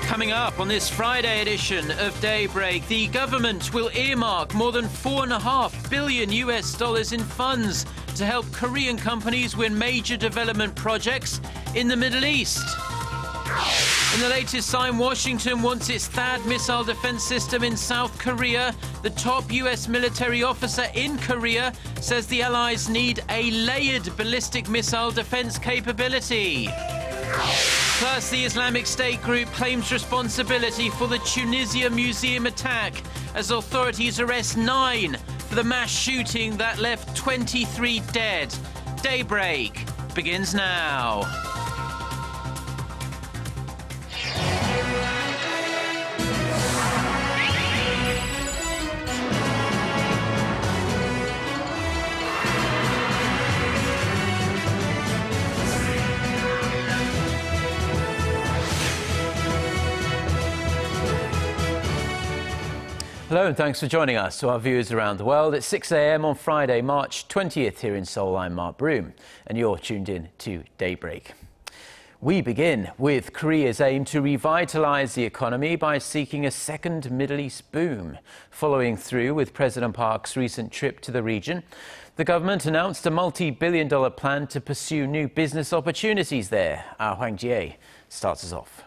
Coming up on this Friday edition of Daybreak, the government will earmark more than $4.5 billion in funds to help Korean companies win major development projects in the Middle East. In the latest sign, Washington wants its THAAD missile defense system in South Korea. The top US military officer in Korea says the allies need a layered ballistic missile defense capability. Plus, the Islamic State group claims responsibility for the Tunisia museum attack as authorities arrest 9 for the mass shooting that left 23 dead. Daybreak begins now. Hello and thanks for joining us. To our viewers around the world, it's 6 a.m. on Friday, March 20th here in Seoul. I'm Mark Broome and you're tuned in to Daybreak. We begin with Korea's aim to revitalize the economy by seeking a second Middle East boom. Following through with President Park's recent trip to the region, the government announced a multi-billion-dollar plan to pursue new business opportunities there. Our Hwang Jie starts us off.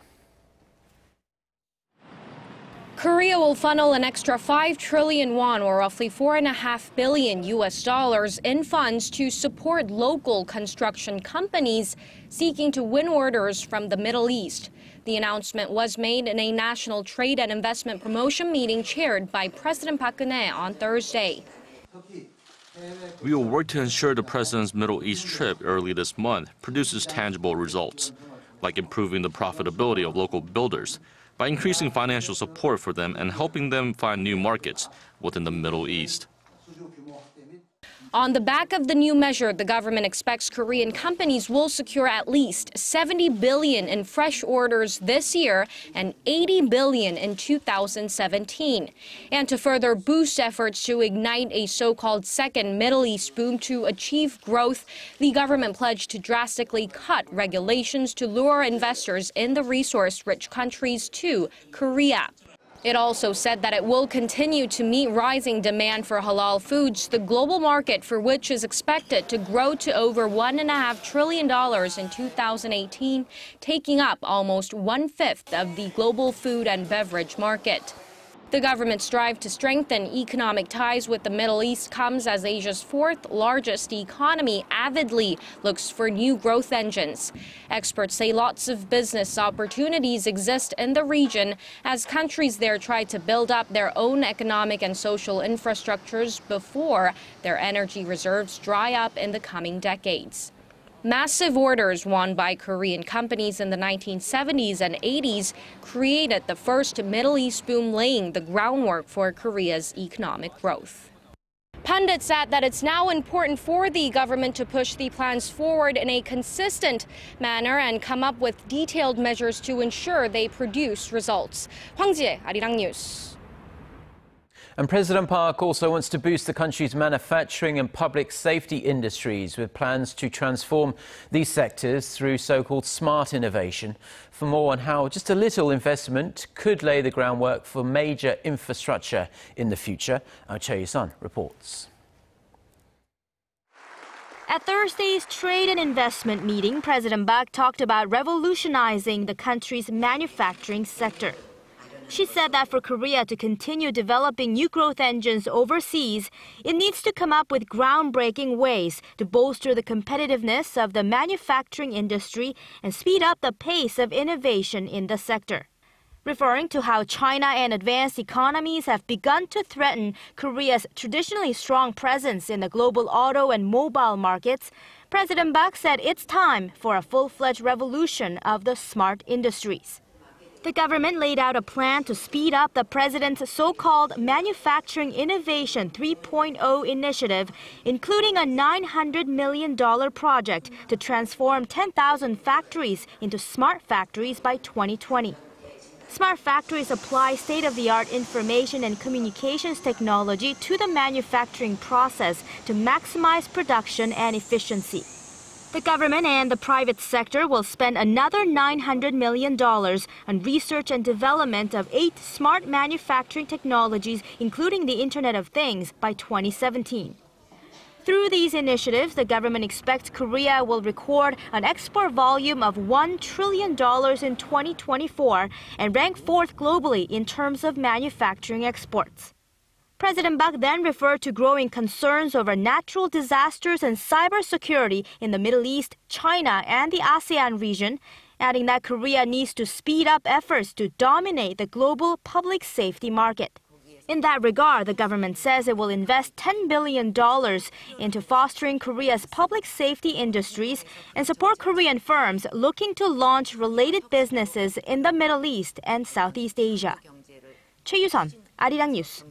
Korea will funnel an extra 5 trillion won, or roughly $4.5 billion in funds to support local construction companies seeking to win orders from the Middle East. The announcement was made in a national trade and investment promotion meeting chaired by President Park Geun-hye on Thursday. We will work to ensure the president's Middle East trip early this month produces tangible results, like improving the profitability of local builders, by increasing financial support for them and helping them find new markets within the Middle East. On the back of the new measure, the government expects Korean companies will secure at least $70 billion in fresh orders this year and $80 billion in 2017. And to further boost efforts to ignite a so-called second Middle East boom to achieve growth, the government pledged to drastically cut regulations to lure investors in the resource-rich countries to Korea. It also said that it will continue to meet rising demand for halal foods, the global market for which is expected to grow to over $1.5 trillion in 2018, taking up almost 1/5 of the global food and beverage market. The government's drive to strengthen economic ties with the Middle East comes as Asia's 4th largest economy avidly looks for new growth engines. Experts say lots of business opportunities exist in the region as countries there try to build up their own economic and social infrastructures before their energy reserves dry up in the coming decades. Massive orders won by Korean companies in the 1970s and 80s created the first Middle East boom, laying the groundwork for Korea's economic growth. Pundits add that it's now important for the government to push the plans forward in a consistent manner and come up with detailed measures to ensure they produce results. Hwang Jie, Arirang News. And President Park also wants to boost the country's manufacturing and public safety industries with plans to transform these sectors through so-called smart innovation. For more on how just a little investment could lay the groundwork for major infrastructure in the future, our Choi Sun reports. At Thursday's trade and investment meeting, President Park talked about revolutionizing the country's manufacturing sector. She said that for Korea to continue developing new growth engines overseas, it needs to come up with groundbreaking ways to bolster the competitiveness of the manufacturing industry and speed up the pace of innovation in the sector. Referring to how China and advanced economies have begun to threaten Korea's traditionally strong presence in the global auto and mobile markets, President Park said it's time for a full-fledged revolution of the smart industries. The government laid out a plan to speed up the president's so-called Manufacturing Innovation 3.0 initiative, including a $900 million project to transform 10,000 factories into smart factories by 2020. Smart factories apply state-of-the-art information and communications technology to the manufacturing process to maximize production and efficiency. The government and the private sector will spend another $900 million on research and development of 8 smart manufacturing technologies, including the Internet of Things, by 2017. Through these initiatives, the government expects Korea will record an export volume of $1 trillion in 2024 and rank 4th globally in terms of manufacturing exports. President Park then referred to growing concerns over natural disasters and cybersecurity in the Middle East, China, and the ASEAN region, adding that Korea needs to speed up efforts to dominate the global public safety market. In that regard, the government says it will invest $10 billion into fostering Korea's public safety industries and support Korean firms looking to launch related businesses in the Middle East and Southeast Asia. Choi Yu-sun, Arirang News.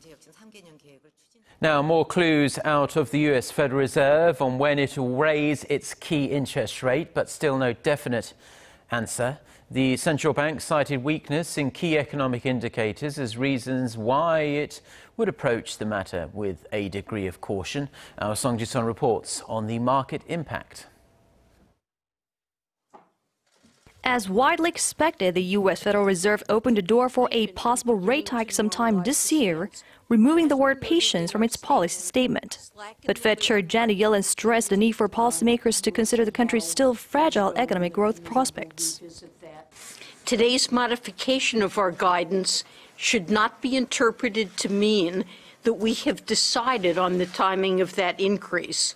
Now, more clues out of the US Federal Reserve on when it will raise its key interest rate, but still no definite answer. The central bank cited weakness in key economic indicators as reasons why it would approach the matter with a degree of caution. Our Song Ji-sun reports on the market impact. As widely expected, the U.S. Federal Reserve opened the door for a possible rate hike sometime this year, removing the word patience from its policy statement. But Fed Chair Janet Yellen stressed the need for policymakers to consider the country's still fragile economic growth prospects. Today's modification of our guidance should not be interpreted to mean that we have decided on the timing of that increase.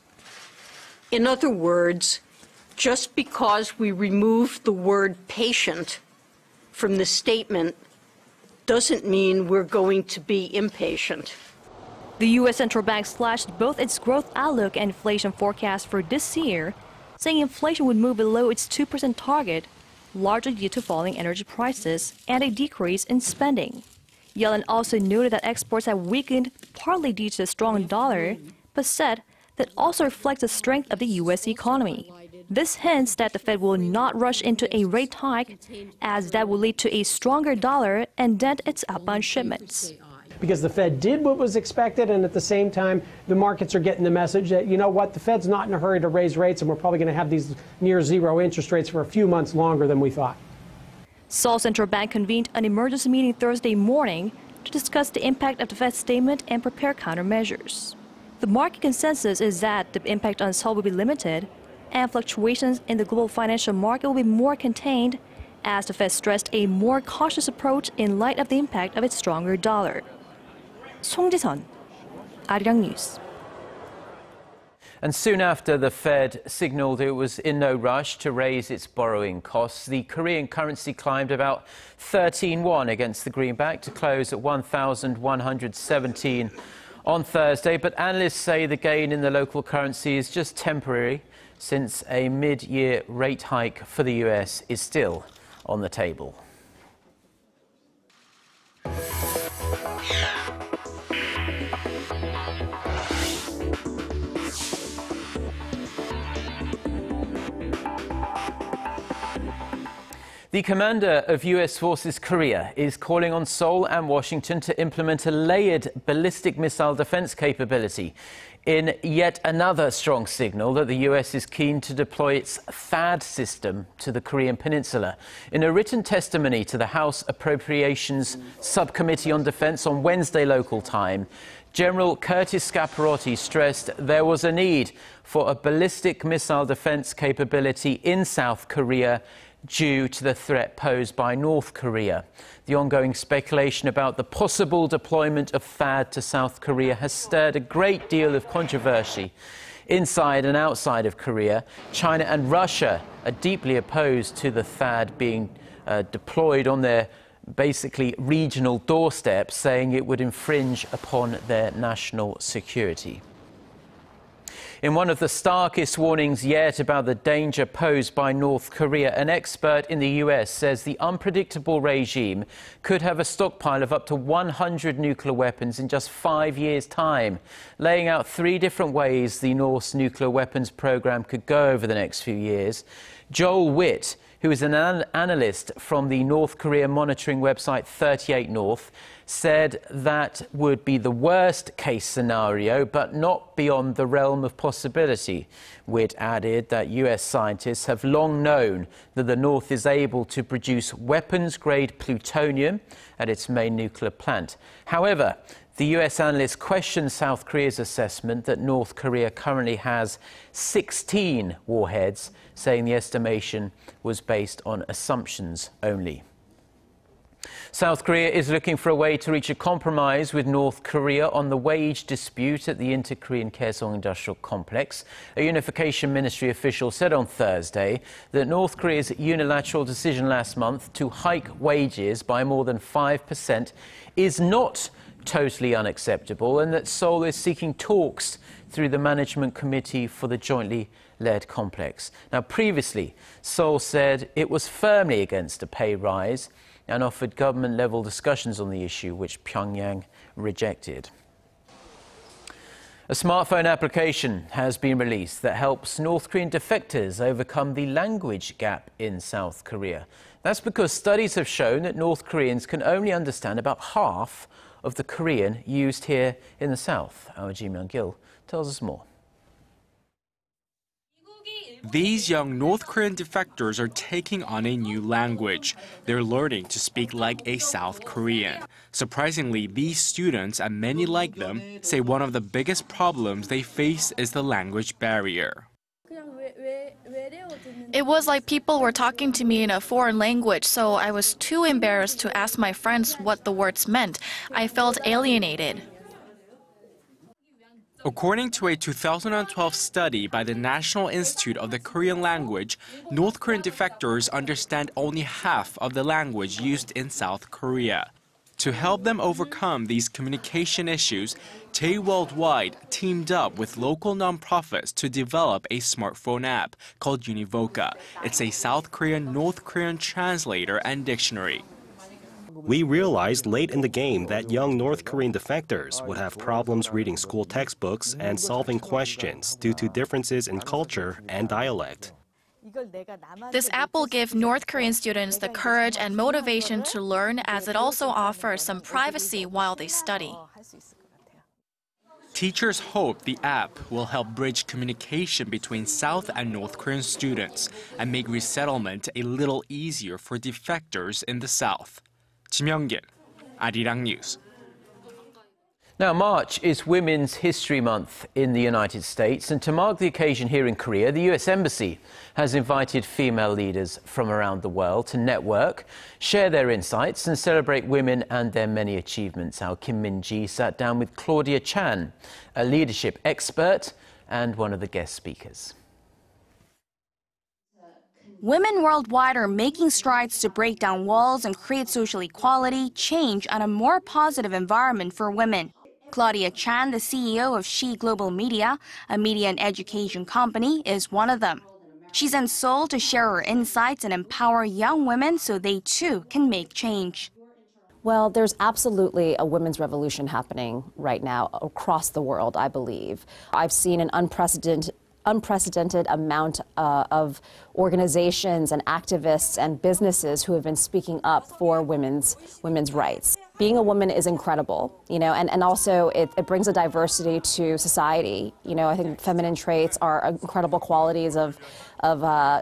In other words, just because we removed the word patient from the statement doesn't mean we're going to be impatient. The U.S. Central Bank slashed both its growth outlook and inflation forecast for this year, saying inflation would move below its 2% target, largely due to falling energy prices and a decrease in spending. Yellen also noted that exports have weakened partly due to the strong dollar, but said that also reflects the strength of the U.S. economy. This hints that the Fed will not rush into a rate hike, as that will lead to a stronger dollar and dent its outbound shipments. Because the Fed did what was expected, and at the same time, the markets are getting the message that, you know what, the Fed's not in a hurry to raise rates, and we're probably going to have these near zero interest rates for a few months longer than we thought. Seoul Central Bank convened an emergency meeting Thursday morning to discuss the impact of the Fed's statement and prepare countermeasures. The market consensus is that the impact on Seoul will be limited, and fluctuations in the global financial market will be more contained, as the Fed stressed a more cautious approach in light of the impact of its stronger dollar. Song Ji-sun, Arirang News. And soon after the Fed signaled it was in no rush to raise its borrowing costs, the Korean currency climbed about 13 won against the greenback to close at 1,117 on Thursday. But analysts say the gain in the local currency is just temporary, since a mid-year rate hike for the US is still on the table. The commander of US Forces Korea is calling on Seoul and Washington to implement a layered ballistic missile defense capability in yet another strong signal that the US is keen to deploy its THAAD system to the Korean peninsula. In a written testimony to the House Appropriations Subcommittee on Defense on Wednesday local time, General Curtis Scaparotti stressed there was a need for a ballistic missile defense capability in South Korea due to the threat posed by North Korea. The ongoing speculation about the possible deployment of THAAD to South Korea has stirred a great deal of controversy. Inside and outside of Korea, China and Russia are deeply opposed to the THAAD being deployed on their basically regional doorstep, saying it would infringe upon their national security. In one of the starkest warnings yet about the danger posed by North Korea, an expert in the US says the unpredictable regime could have a stockpile of up to 100 nuclear weapons in just 5 years' time, laying out 3 different ways the North's nuclear weapons program could go over the next few years. Joel Witt, who is an analyst from the North Korea monitoring website 38 North, said that would be the worst case scenario, but not beyond the realm of possibility. Witt added that US scientists have long known that the North is able to produce weapons-grade plutonium at its main nuclear plant. However, the US analyst questioned South Korea's assessment that North Korea currently has 16 warheads, saying the estimation was based on assumptions only. South Korea is looking for a way to reach a compromise with North Korea on the wage dispute at the Inter-Korean Kaesong Industrial Complex. A Unification Ministry official said on Thursday that North Korea's unilateral decision last month to hike wages by more than 5% is not totally unacceptable, and that Seoul is seeking talks through the Management Committee for the jointly led complex. Now, previously, Seoul said it was firmly against a pay rise and offered government-level discussions on the issue, which Pyongyang rejected. A smartphone application has been released that helps North Korean defectors overcome the language gap in South Korea. That's because studies have shown that North Koreans can only understand about half of the Korean used here in the South. Our Ji Myung-gil tells us more. These young North Korean defectors are taking on a new language. They're learning to speak like a South Korean. Surprisingly, these students, and many like them, say one of the biggest problems they face is the language barrier. It was like people were talking to me in a foreign language, so I was too embarrassed to ask my friends what the words meant. I felt alienated. According to a 2012 study by the National Institute of the Korean Language, North Korean defectors understand only half of the language used in South Korea. To help them overcome these communication issues, Tay Worldwide teamed up with local nonprofits to develop a smartphone app called Univoca. It's a South Korean, North Korean translator and dictionary. We realized late in the game that young North Korean defectors would have problems reading school textbooks and solving questions due to differences in culture and dialect. This app will give North Korean students the courage and motivation to learn, as it also offers some privacy while they study. Teachers hope the app will help bridge communication between South and North Korean students and make resettlement a little easier for defectors in the South. Ji Myung-gil, Arirang News. Now, March is Women's History Month in the United States, and to mark the occasion here in Korea, the US Embassy has invited female leaders from around the world to network, share their insights and celebrate women and their many achievements. Our Kim Min-ji sat down with Claudia Chan, a leadership expert and one of the guest speakers. Women worldwide are making strides to break down walls and create social equality, change, and a more positive environment for women. Claudia Chan, the CEO of She Global Media, a media and education company, is one of them. She's in Seoul to share her insights and empower young women so they too can make change. Well, there's absolutely a women's revolution happening right now across the world, I believe. I've seen an unprecedented amount of organizations and activists and businesses who have been speaking up for women's rights. Being a woman is incredible, and also it brings a diversity to society. I think feminine traits are incredible qualities of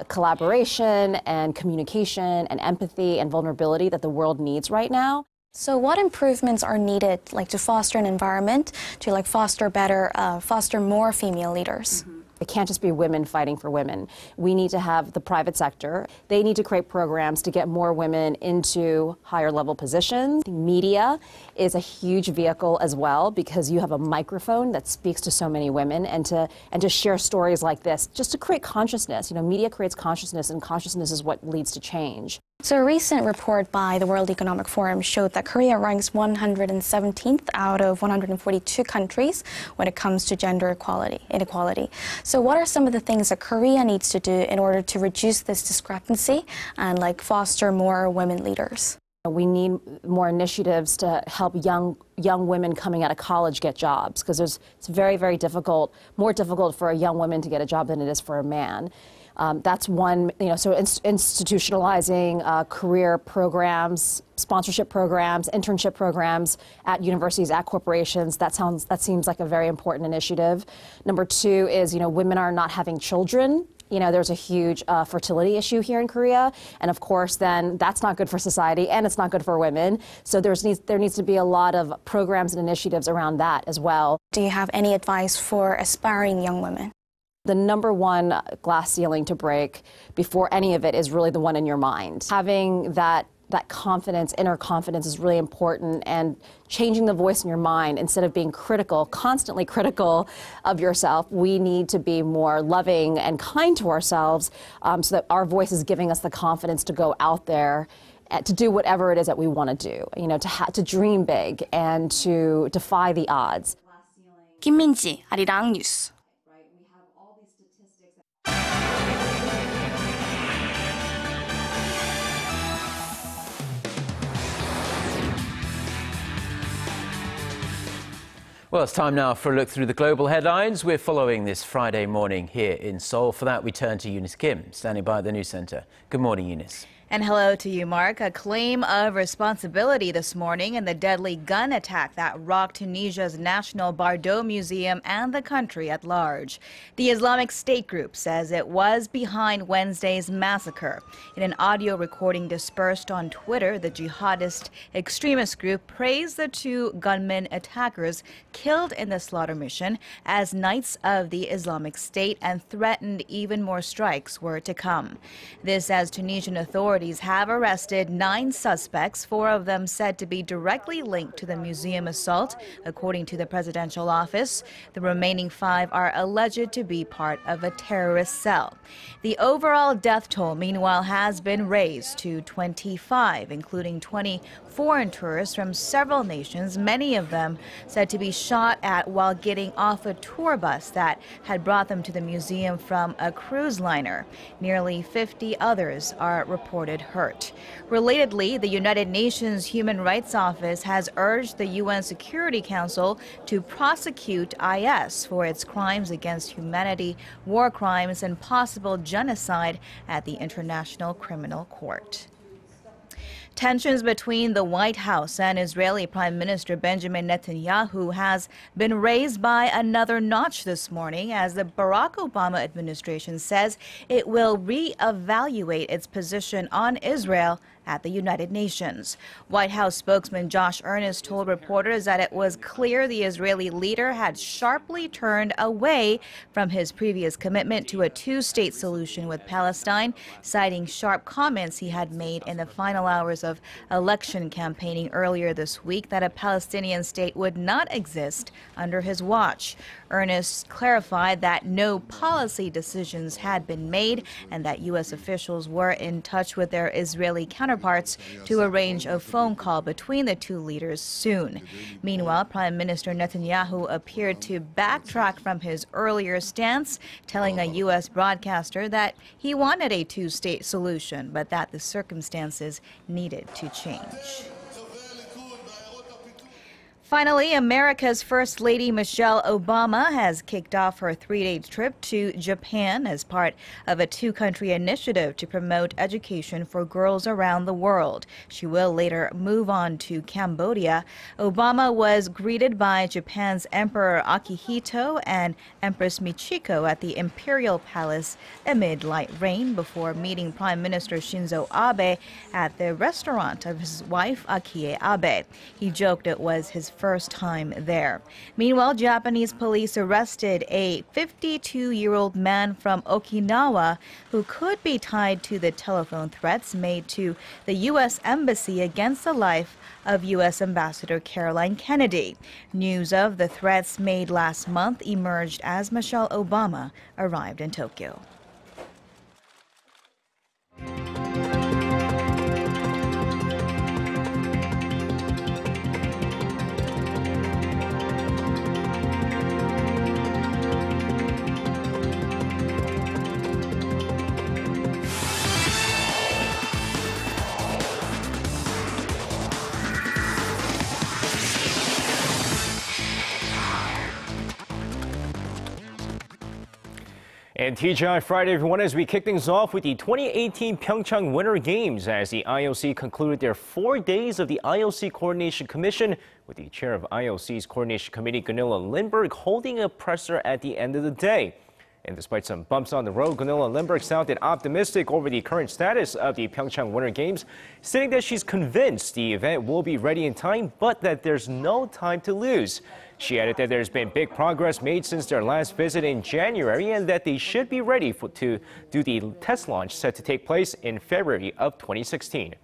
collaboration and communication and empathy and vulnerability that the world needs right now. So what improvements are needed, to foster an environment, to foster more female leaders? It can't just be women fighting for women. We need to have the private sector. They need to create programs to get more women into higher level positions. Media is a huge vehicle as well, because you have a microphone that speaks to so many women, and to share stories like this, just to create consciousness. Media creates consciousness, and consciousness is what leads to change. So a recent report by the World Economic Forum showed that Korea ranks 117th out of 142 countries when it comes to gender inequality. So what are some of the things that Korea needs to do in order to reduce this discrepancy and foster more women leaders? We need more initiatives to help young women coming out of college get jobs, because it's very, very difficult, more difficult for a young woman to get a job than it is for a man. That's one, so institutionalizing career programs, sponsorship programs, internship programs at universities, at corporations. That seems like a very important initiative. Number two is, women are not having children. There's a huge fertility issue here in Korea. And of course, then that's not good for society and it's not good for women. So there needs to be a lot of programs and initiatives around that as well. Do you have any advice for aspiring young women? The number one glass ceiling to break before any of it is really the one in your mind. Having that confidence, inner confidence is really important, and changing the voice in your mind instead of being critical, constantly critical of yourself. We need to be more loving and kind to ourselves so that our voice is giving us the confidence to go out there to do whatever it is that we want to do, to dream big and to defy the odds. 김민지, 아리랑 뉴스. Well, it's time now for a look through the global headlines. We're following this Friday morning here in Seoul. For that, we turn to Eunice Kim, standing by at the news center. Good morning, Eunice. And hello to you, Mark. A claim of responsibility this morning in the deadly gun attack that rocked Tunisia's National Bardo Museum and the country at large. The Islamic State group says it was behind Wednesday's massacre. In an audio recording dispersed on Twitter, the jihadist extremist group praised the two gunmen attackers killed in the slaughter mission as knights of the Islamic State and threatened even more strikes were to come. This as Tunisian authorities have arrested 9 suspects, 4 of them said to be directly linked to the museum assault, according to the presidential office. The remaining 5 are alleged to be part of a terrorist cell. The overall death toll, meanwhile, has been raised to 25, including 20 foreign tourists from several nations, many of them said to be shot at while getting off a tour bus that had brought them to the museum from a cruise liner. Nearly 50 others are reported hurt. Relatedly, the United Nations Human Rights Office has urged the UN Security Council to prosecute IS for its crimes against humanity, war crimes, and possible genocide at the International Criminal Court. Tensions between the White House and Israeli Prime Minister Benjamin Netanyahu has been raised by another notch this morning as the Barack Obama administration says it will re-evaluate its position on Israel at the United Nations. White House spokesman Josh Earnest told reporters that it was clear the Israeli leader had sharply turned away from his previous commitment to a two-state solution with Palestine, citing sharp comments he had made in the final hours of election campaigning earlier this week that a Palestinian state would not exist under his watch. Earnest clarified that no policy decisions had been made and that U.S. officials were in touch with their Israeli counterparts to arrange a phone call between the two leaders soon. Meanwhile, Prime Minister Netanyahu appeared to backtrack from his earlier stance, telling a U.S. broadcaster that he wanted a two-state solution, but that the circumstances needed to change. Finally, America's First Lady Michelle Obama has kicked off her 3-day trip to Japan as part of a 2-country initiative to promote education for girls around the world. She will later move on to Cambodia. Obama was greeted by Japan's Emperor Akihito and Empress Michiko at the Imperial Palace amid light rain before meeting Prime Minister Shinzo Abe at the restaurant of his wife Akie Abe. He joked it was his first time there. Meanwhile, Japanese police arrested a 52-year-old man from Okinawa who could be tied to the telephone threats made to the U.S. Embassy against the life of U.S. Ambassador Caroline Kennedy. News of the threats made last month emerged as Michelle Obama arrived in Tokyo. And TGI Friday, everyone, as we kick things off with the 2018 Pyeongchang Winter Games as the IOC concluded their 4 days of the IOC Coordination Commission, with the chair of IOC's Coordination Committee, Gunilla Lindberg, holding a presser at the end of the day. And despite some bumps on the road, Gunilla Lindberg sounded optimistic over the current status of the Pyeongchang Winter Games, saying that she's convinced the event will be ready in time, but that there's no time to lose. She added that there's been big progress made since their last visit in January and that they should be ready to do the test launch set to take place in February of 2016.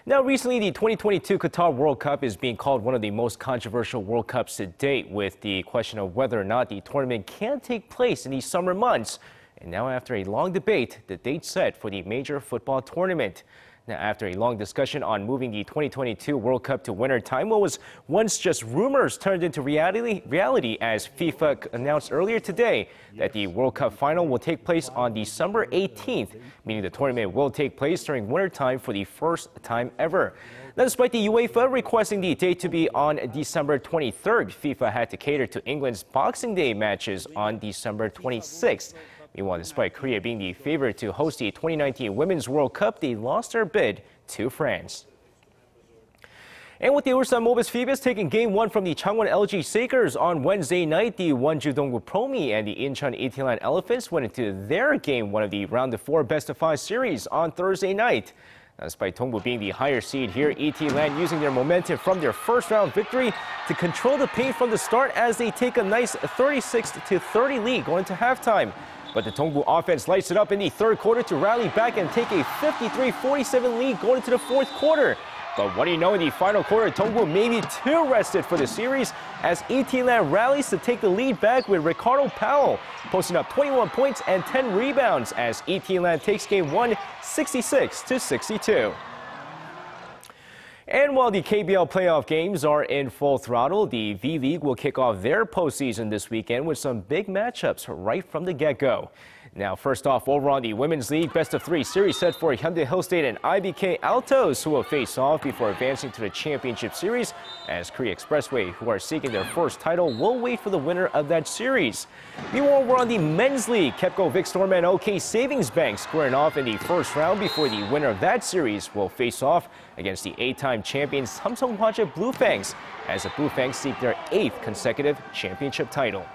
Now, recently, the 2022 Qatar World Cup is being called one of the most controversial World Cups to date, with the question of whether or not the tournament can take place in the summer months. And now, after a long debate, the date set for the major football tournament. Now, after a long discussion on moving the 2022 World Cup to winter time, what was once just rumors turned into reality as FIFA announced earlier today that the World Cup final will take place on December 18th, meaning the tournament will take place during winter time for the first time ever. Now, despite the UEFA requesting the date to be on December 23rd, FIFA had to cater to England's Boxing Day matches on December 26th. Meanwhile, despite Korea being the favorite to host the 2019 Women's World Cup, they lost their bid to France. And with the Ulsan Mobis Phoebus taking Game 1 from the Changwon LG Sakers on Wednesday night, the Wonju Donggu Promi and the Incheon Itilan Elephants went into their Game 1 of the Round of 4 Best-of-5 series on Thursday night. Now, despite Donggu being the higher seed here, Itilan using their momentum from their first-round victory to control the pace from the start as they take a nice 36-30 lead going to halftime. But the Donggu offense lights it up in the third quarter to rally back and take a 53-47 lead going into the fourth quarter. But what do you know, in the final quarter, Donggu may be too rested for the series as Itilan rallies to take the lead back with Ricardo Powell posting up 21 points and 10 rebounds as Itilan takes Game 1 66-62. And while the KBL playoff games are in full throttle, the V-League will kick off their postseason this weekend with some big matchups right from the get-go. Now, first off, over on the Women's League, best-of-3 series set for Hyundai Hill State and IBK Altos, who will face off before advancing to the championship series, as Korea Expressway, who are seeking their first title, will wait for the winner of that series. Meanwhile, over on the Men's League, KEPCO Vic Storm and OK Savings Bank squaring off in the first round before the winner of that series will face off against the 8-time champions Samsung Hwajae Blue Fangs, as the Blue Fangs seek their 8th consecutive championship title.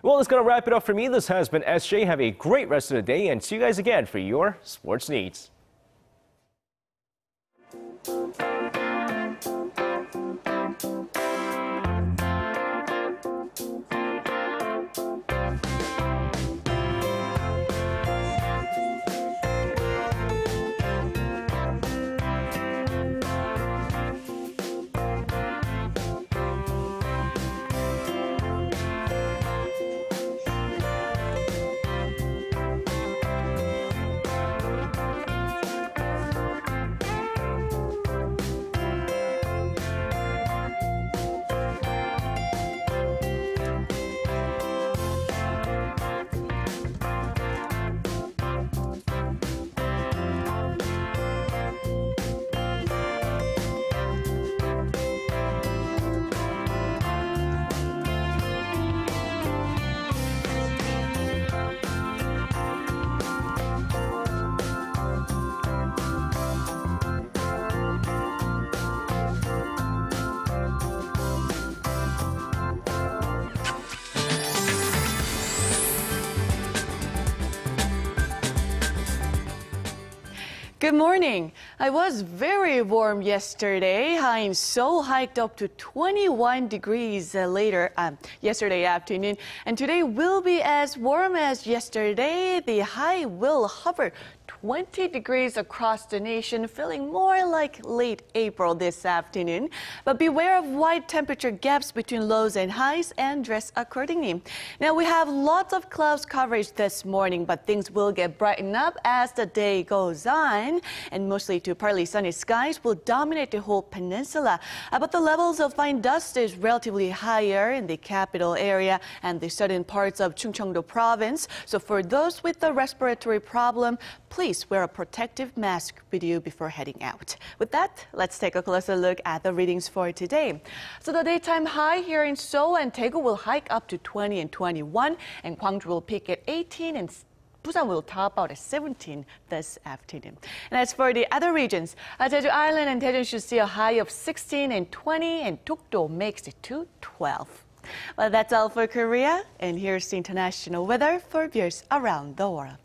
Well, that's going to wrap it up for me. This has been SJ. Have a great rest of the day, and see you guys again for your sports needs. Good morning. I was very warm yesterday. High in Seoul hiked up to 21 degrees yesterday afternoon. And today will be as warm as yesterday. The high will hover 20 degrees across the nation, feeling more like late April this afternoon. But beware of wide temperature gaps between lows and highs and dress accordingly. Now, we have lots of clouds coverage this morning, but things will get brightened up as the day goes on. And mostly to partly sunny skies will dominate the whole peninsula. But the levels of fine dust is relatively higher in the capital area and the southern parts of Chungcheongdo province. So for those with the respiratory problem, please wear a protective mask with you before heading out. With that, let's take a closer look at the readings for today. So the daytime high here in Seoul and Daegu will hike up to 20 and 21, and Gwangju will peak at 18, and Busan will top out at 17 this afternoon. And as for the other regions, Jeju Island and Daejeon should see a high of 16 and 20, and Dokdo makes it to 12. Well, that's all for Korea, and here's the international weather for viewers around the world.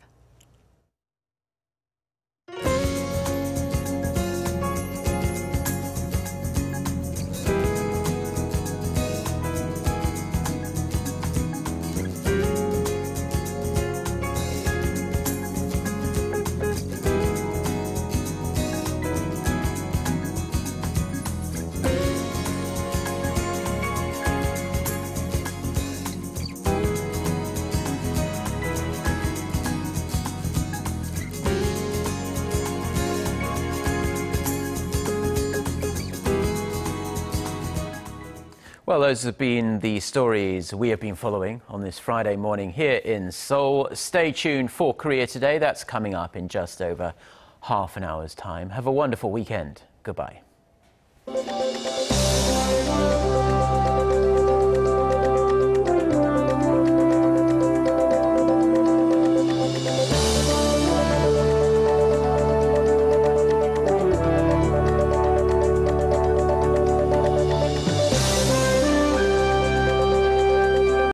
Well, those have been the stories we have been following on this Friday morning here in Seoul. Stay tuned for Korea Today. That's coming up in just over half an hour's time. Have a wonderful weekend. Goodbye.